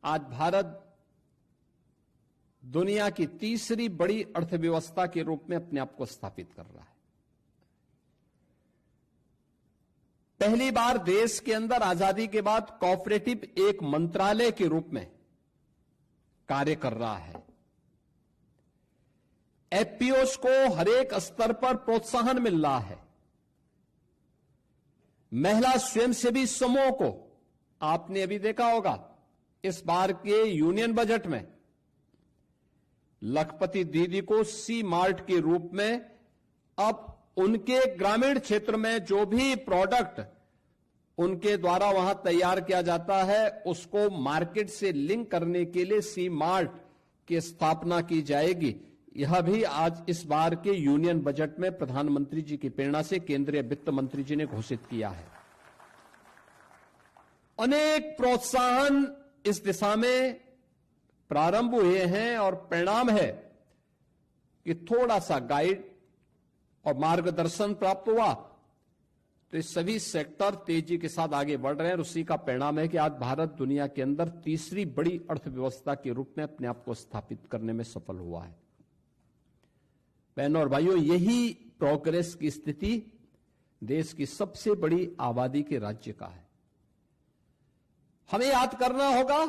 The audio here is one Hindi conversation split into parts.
आज भारत दुनिया की तीसरी बड़ी अर्थव्यवस्था के रूप में अपने आप को स्थापित कर रहा है। पहली बार देश के अंदर आजादी के बाद कोऑपरेटिव एक मंत्रालय के रूप में कार्य कर रहा है। एफपीओस को हर एक स्तर पर प्रोत्साहन मिल रहा है। महिला स्वयंसेवी समूह को आपने अभी देखा होगा, इस बार के यूनियन बजट में लखपति दीदी को सी मार्ट के रूप में अब उनके ग्रामीण क्षेत्र में जो भी प्रोडक्ट उनके द्वारा वहां तैयार किया जाता है उसको मार्केट से लिंक करने के लिए सी मार्ट की स्थापना की जाएगी। यह भी आज इस बार के यूनियन बजट में प्रधानमंत्री जी की प्रेरणा से केंद्रीय वित्त मंत्री जी ने घोषित किया है। अनेक प्रोत्साहन इस दिशा में प्रारंभ हुए हैं और परिणाम है कि थोड़ा सा गाइड और मार्गदर्शन प्राप्त हुआ तो ये सभी सेक्टर तेजी के साथ आगे बढ़ रहे हैं और उसी का परिणाम है कि आज भारत दुनिया के अंदर तीसरी बड़ी अर्थव्यवस्था के रूप में अपने आप को स्थापित करने में सफल हुआ है। बहनों और भाइयों, यही प्रोग्रेस की स्थिति देश की सबसे बड़ी आबादी के राज्य का है। हमें याद करना होगा,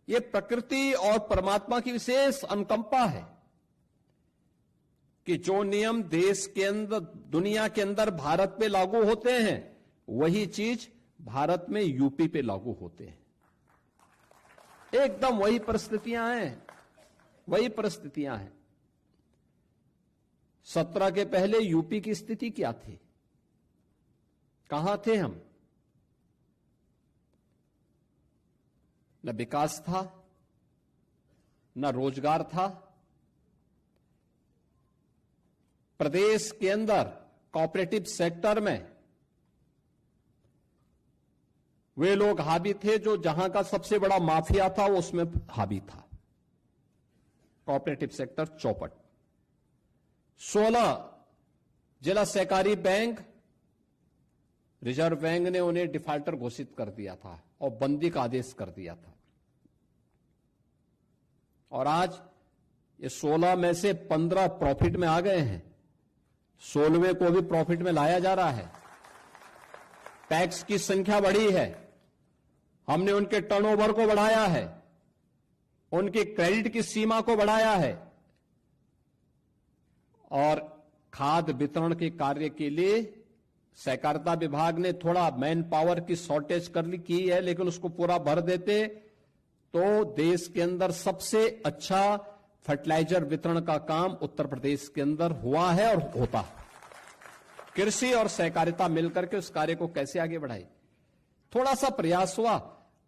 यह प्रकृति और परमात्मा की विशेष अनुकंपा है कि जो नियम देश के अंदर, दुनिया के अंदर भारत पे लागू होते हैं वही चीज भारत में यूपी पे लागू होते हैं। एकदम वही परिस्थितियां हैं, वही परिस्थितियां हैं। 17 के पहले यूपी की स्थिति क्या थी? कहां थे हम? न विकास था, न रोजगार था। प्रदेश के अंदर कोऑपरेटिव सेक्टर में वे लोग हावी थे जो जहां का सबसे बड़ा माफिया था वो उसमें हावी था। कोऑपरेटिव सेक्टर चौपट। 16 जिला सहकारी बैंक, रिजर्व बैंक ने उन्हें डिफॉल्टर घोषित कर दिया था और बंदी का आदेश कर दिया था। और आज ये 16 में से 15 प्रॉफिट में आ गए हैं, 16वें को भी प्रॉफिट में लाया जा रहा है। टैक्स की संख्या बढ़ी है, हमने उनके टर्नओवर को बढ़ाया है, उनकी क्रेडिट की सीमा को बढ़ाया है और खाद्य वितरण के कार्य के लिए सहकारिता विभाग ने थोड़ा मैन पावर की शॉर्टेज की है, लेकिन उसको पूरा भर देते तो देश के अंदर सबसे अच्छा फर्टिलाइजर वितरण का काम उत्तर प्रदेश के अंदर हुआ है और होता। कृषि और सहकारिता मिलकर के उस कार्य को कैसे आगे बढ़ाई, थोड़ा सा प्रयास हुआ,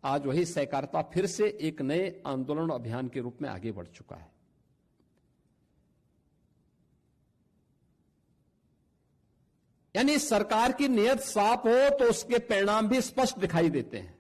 आज वही सहकारिता फिर से एक नए आंदोलन अभियान के रूप में आगे बढ़ चुका है। यानी सरकार की नीयत साफ हो तो उसके परिणाम भी स्पष्ट दिखाई देते हैं।